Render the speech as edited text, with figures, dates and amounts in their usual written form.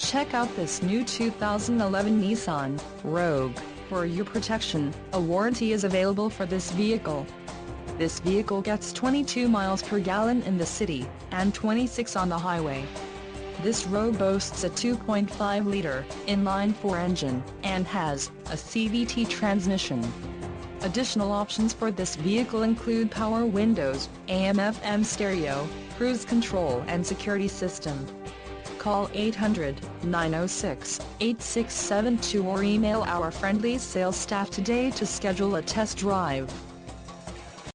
Check out this new 2011 Nissan Rogue. For your protection, a warranty is available for this vehicle. This vehicle gets 22 miles per gallon in the city, and 26 on the highway. This Rogue boasts a 2.5-liter inline-4 engine, and has a CVT transmission. Additional options for this vehicle include power windows, AM/FM stereo, cruise control and security system. Call 800-906-8672 or email our friendly sales staff today to schedule a test drive.